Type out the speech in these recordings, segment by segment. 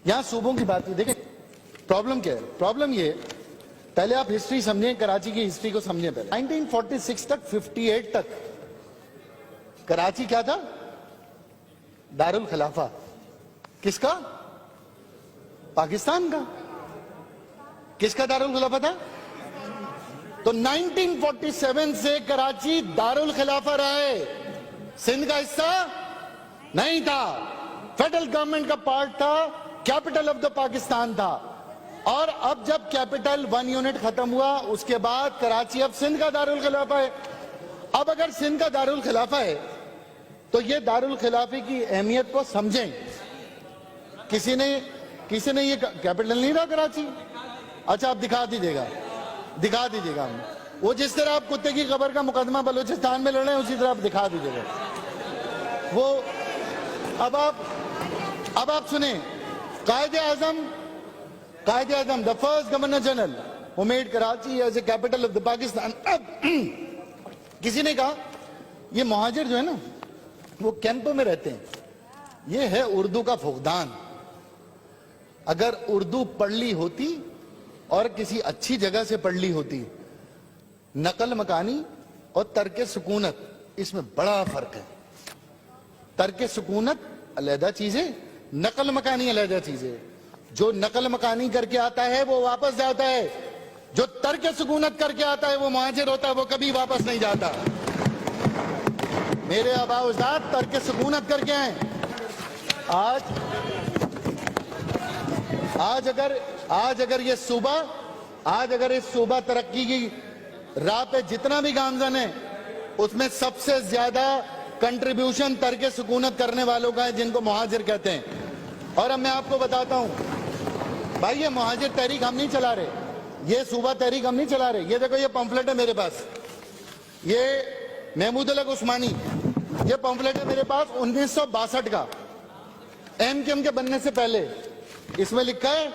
यहां सूबों की बात हुई। देखें प्रॉब्लम क्या है, प्रॉब्लम ये, पहले आप हिस्ट्री समझें, कराची की हिस्ट्री को समझें। पहले 1946 तक 58 तक कराची क्या था? दारुल खिलाफा। किसका? पाकिस्तान का। किसका दारुल खिलाफा था? तो 1947 से कराची दारुल खिलाफा रहा है, सिंध का हिस्सा नहीं था, फेडरल गवर्नमेंट का पार्ट था, कैपिटल ऑफ द पाकिस्तान था। और अब जब कैपिटल 1 यूनिट खत्म हुआ उसके बाद कराची अब सिंध का दारुल खिलाफा है। अब अगर सिंध का दारुल खिलाफा है तो ये दारुल खिलाफे की अहमियत को समझें। किसी ने ये कैपिटल नहीं रहा कराची? अच्छा आप दिखा दीजिएगा वो जिस तरह आप कुत्ते की खबर का मुकदमा बलूचिस्तान में लड़ रहे हैं उसी तरह आप दिखा दीजिएगा वो। अब आप सुने, Quaid-e Azam the first governor general who made Karachi as a capital of the Pakistan. अब किसी ने कहा ये मुहाजिर जो है ना वो कैंपों में रहते हैं, ये है उर्दू का फुकदान। अगर उर्दू पढ़ ली होती और किसी अच्छी जगह से पढ़ ली होती, नकल मकानी और तर्क सुकूनत, इसमें बड़ा फर्क है। तर्क सुकूनत अलहदा चीज है, नकल मकानी अलहदा चीज है। जो नकल मकानी करके आता है वो वापस जाता है, जो तर्क सुकूनत करके आता है वो मुहाजिर होता है, वो कभी वापस नहीं जाता। मेरे आबा उस्ताद तर्क सुकूनत करके आए। आज अगर ये सूबा तरक्की की राह पे जितना भी गामजन है उसमें सबसे ज्यादा कंट्रीब्यूशन तर्क सुकूनत करने वालों का है, जिनको मुहाजिर कहते हैं। और अब मैं आपको बताता हूं भाई, ये मुहाजिर तहरीक हम नहीं चला रहे, ये सूबा तहरीक हम नहीं चला रहे। ये देखो ये पंफलेट है मेरे पास, ये महमूद अलग उस्मानी, ये पंफलेट है मेरे पास 1962 का, एमकेएम के बनने से पहले। इसमें लिखा है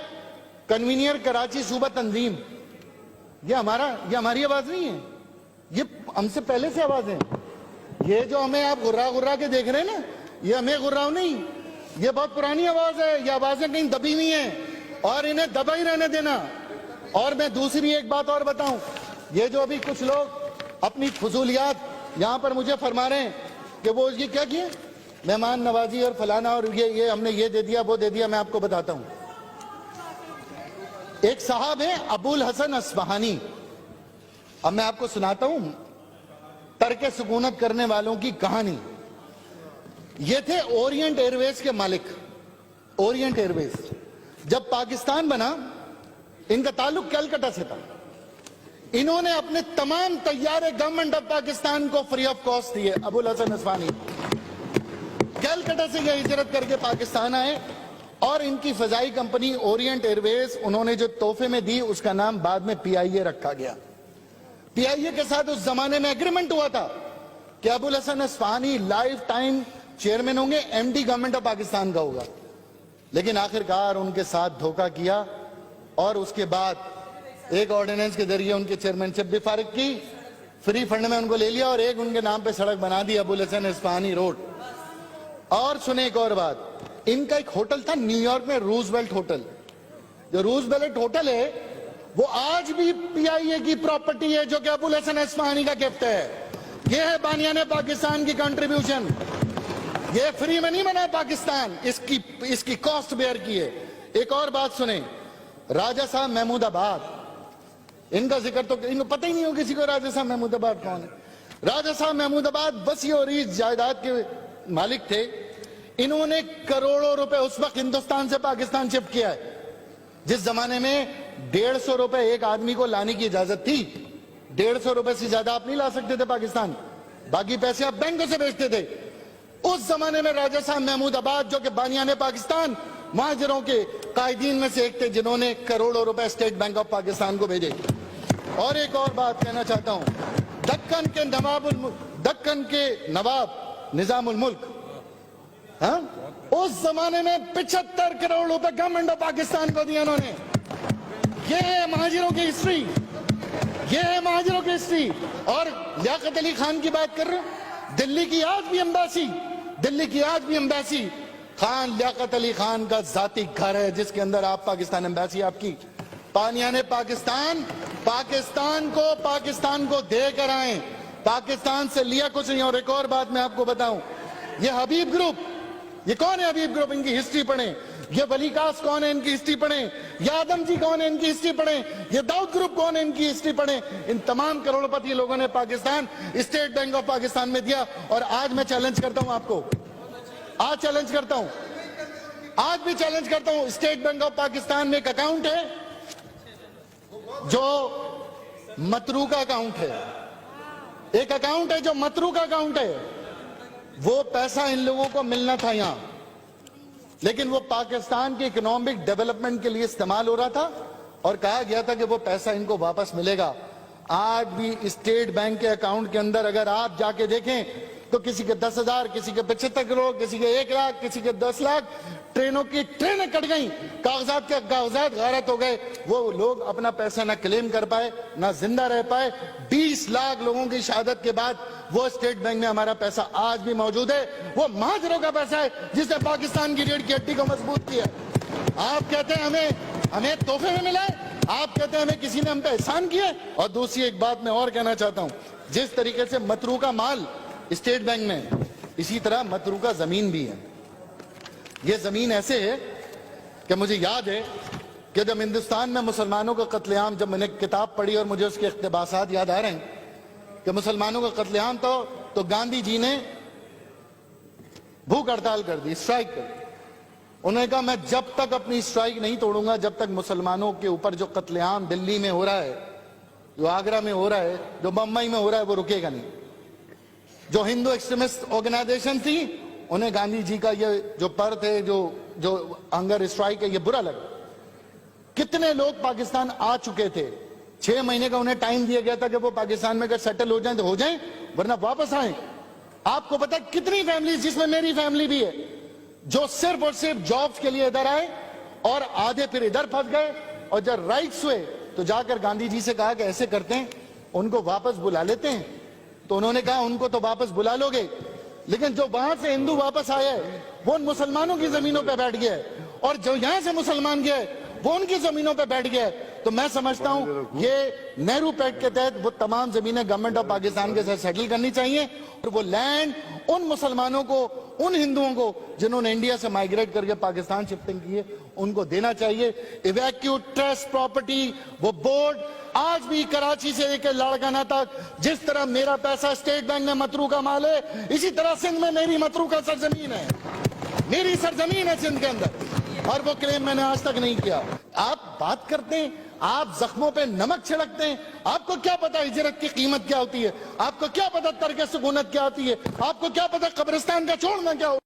कन्वीनियर कराची सूबा तंजीम। ये हमारी आवाज नहीं है, ये हमसे पहले से आवाज है। ये जो हमें आप गुर्रा के देख रहे हैं ना, ये हमें गुर्राव नहीं, ये बहुत पुरानी आवाज है। ये आवाजें कहीं दबी हुई हैं और इन्हें दबा ही रहने देना। और मैं दूसरी एक बात और बताऊं, ये जो अभी कुछ लोग अपनी फजूलियात यहां पर मुझे फरमा रहे हैं कि वो ये क्या किए, मेहमान नवाजी और फलाना और ये हमने ये दे दिया वो दे दिया। मैं आपको बताता हूं, एक साहब है अबुल हसन अस्फहानी, अब मैं आपको सुनाता हूं तर्क सुकूनत करने वालों की कहानी। ये थे ओरिएंट एयरवेज के मालिक। ओरिएंट एयरवेज जब पाकिस्तान बना, इनका ताल्लुक कलकत्ता से था। इन्होंने अपने तमाम तैयारे गवर्नमेंट ऑफ पाकिस्तान को फ्री ऑफ कॉस्ट दिए। अबुल हसन अस्फहानी कलकत्ता से ये हिजरत करके पाकिस्तान आए और इनकी फजाई कंपनी ओरिएंट एयरवेज, उन्होंने जो तोहफे में दी उसका नाम बाद में PIA रखा गया। PIA के साथ उस जमाने में एग्रीमेंट हुआ था कि Abul Hasan Isphahani life time chairman होंगे, MD गवर्नमेंट ऑफ पाकिस्तान का होगा। लेकिन आखिरकार उनके साथ धोखा किया और उसके बाद एक ऑर्डिनेंस के जरिए उनकी चेयरमैनशिप भी फारिग की, फ्री फंड में उनको ले लिया और एक उनके नाम पे सड़क बना दी, अबुल हसन अस्फहानी रोड। और सुने एक और बात, इनका एक होटल था न्यूयॉर्क में, रूजवेल्ट होटल। जो रूजवेल्ट होटल है वो आज भी PIA की प्रॉपर्टी है, जो कि अबुल हसन अस्फहानी का गिफ्ट है। ये है बानियाने पाकिस्तान की कंट्रीब्यूशन। ये फ्री में नहीं बना पाकिस्तान, इसकी कॉस्ट बेयर की है। एक और बात सुने, राजा साहब महमूदाबाद, इनका जिक्र तो इनको पता ही नहीं हो किसी को राजा साहब महमूदाबाद कौन है। राजा साहब महमूदाबाद वसी और इस जायदाद के मालिक थे। इन्होंने करोड़ों रुपए उस वक्त हिंदुस्तान से पाकिस्तान शिफ्ट किया है, जिस जमाने में 150 रुपए एक आदमी को लाने की इजाजत थी। 150 रुपए से ज्यादा आप नहीं ला सकते थे पाकिस्तान, बाकी पैसे आप बैंकों से भेजते थे। उस जमाने में राजा साहब महमूदाबाद, जो कि बानियाने पाकिस्तान मुहाजिरों के कायदीन में से एक थे, जिन्होंने करोड़ों रुपए स्टेट बैंक ऑफ पाकिस्तान को भेजे। और एक और बात कहना चाहता हूं, दक्कन के नवाब निजामुल मुल्क, उस जमाने में 75 करोड़ रुपए गवर्नमेंट ऑफ पाकिस्तान को दिए उन्होंने। ये है महाजिरों की हिस्ट्री, ये है महाजिरों की हिस्ट्री। और लियाकत अली खान की बात कर रहे हैं, दिल्ली की आज भी एम्बेसी खान लियाकत अली खान का जाती घर है जिसके अंदर आप पाकिस्तान एम्बेसी आपकी पानिया ने पाकिस्तान को दे कर आए, पाकिस्तान से लिया कुछ नहीं। और एक और बात मैं आपको बताऊं, ये हबीब ग्रुप, ये कौन है हबीब ग्रुप? इनकी हिस्ट्री पढ़ें। ये वलीकास कौन है? इनकी हिस्ट्री पढ़ें। ये आदम जी कौन है? इनकी हिस्ट्री पढ़ें। ये दाऊद ग्रुप कौन है? इनकी हिस्ट्री पढ़ें। इन तमाम करोड़पति लोगों ने Pakistan state bank of Pakistan में दिया। और आज मैं चैलेंज करता हूं आपको, आज चैलेंज करता हूं, आज भी चैलेंज करता हूं, स्टेट बैंक ऑफ पाकिस्तान में एक अकाउंट है जो मतरूका अकाउंट है, एक अकाउंट है जो मतरूका अकाउंट है। वो पैसा इन लोगों को मिलना था यहां, लेकिन वो पाकिस्तान के इकोनॉमिक डेवलपमेंट के लिए इस्तेमाल हो रहा था और कहा गया था कि वो पैसा इनको वापस मिलेगा। आज भी स्टेट बैंक के अकाउंट के अंदर अगर आप जाके देखें तो किसी के 10,000, किसी के 75 करोड़, किसी के 1 लाख, किसी के 10 लाख, ट्रेनों की ट्रेनें कट गई, कागजात के कागजात गारत हो गए। वो लोग अपना पैसा ना क्लेम कर पाए, ना जिंदा रह पाए। 20 लाख लोगों की शहादत के बाद वो स्टेट बैंक में हमारा पैसा आज भी मौजूद है। वो महाजरों का पैसा है जिसने पाकिस्तान की रीढ़ की हड्डी को मजबूत किया। आप कहते हैं हमें तोहफे में मिला है, आप कहते हैं हमें किसी ने हम पे एहसान किया। और दूसरी एक बात मैं और कहना चाहता हूं, जिस तरीके से मतरूका माल स्टेट बैंक में, इसी तरह मतरूका जमीन भी है। यह जमीन ऐसे है कि मुझे याद है कि जब हिंदुस्तान में मुसलमानों का कत्लेआम, जब मैंने किताब पढ़ी और मुझे उसके इख्तिबासात याद आ रहे हैं कि मुसलमानों का कत्लेआम तो गांधी जी ने भूख हड़ताल कर दी, स्ट्राइक कर दी। उन्होंने कहा मैं जब तक अपनी स्ट्राइक नहीं तोड़ूंगा, जब तक मुसलमानों के ऊपर जो कत्लेआम दिल्ली में हो रहा है, जो आगरा में हो रहा है, जो बम्बई में हो रहा है, वो रुकेगा नहीं। जो हिंदू एक्सट्रीमिस्ट ऑर्गेनाइजेशन थी, उन्हें गांधी जी का ये जो पर्थ है, जो हंगर स्ट्राइक है, ये बुरा लगा। कितने लोग पाकिस्तान आ चुके थे, 6 महीने का उन्हें टाइम दिया गया था कि वो पाकिस्तान में अगर सेटल हो जाएं तो हो जाएं, वरना वापस आए। आपको पता है कितनी फैमिलीज, जिसमें मेरी फैमिली भी है, जो सिर्फ और सिर्फ जॉब्स के लिए इधर आए और आधे फिर इधर फंस गए। और जब राइट्स हुए तो जाकर गांधी जी से कहा कि ऐसे करते हैं, उनको वापस बुला लेते हैं। तो उन्होंने कहा उनको तो वापस बुला लोगे, लेकिन जो वहां से हिंदू वापस आए वो उन मुसलमानों की जमीनों पर बैठ गया है, और जो यहां से मुसलमान गए वो उनकी जमीनों पर बैठ गया है। तो मैं समझता हूं ये नेहरू पैक्ट के तहत वो तमाम जमीनें गवर्नमेंट ऑफ पाकिस्तान के साथ सेटल करनी चाहिए, और वो लैंड उन मुसलमानों को, उन हिंदुओं को जिन्होंने इंडिया से माइग्रेट करके पाकिस्तान शिफ्टिंग की है, उनको देना चाहिए। इवैक्यूट ट्रस्ट प्रॉपर्टी, वो बोर्ड आज भी कराची से लेकर लाड़काना तक, जिस तरह मेरा पैसा स्टेट बैंक में मतरूका माल है, इसी तरह सिंध में मेरी मतरूका सरजमीन है, मेरी सरजमीन है सिंध के अंदर, और वो क्लेम मैंने आज तक नहीं किया। आप बात करते हैं, आप जख्मों पे नमक छिड़कते हैं। आपको क्या पता हिजरत की कीमत क्या होती है? आपको क्या पता तर्क सुकूनत क्या होती है? आपको क्या पता कब्रिस्तान का छोड़ना क्या होता है?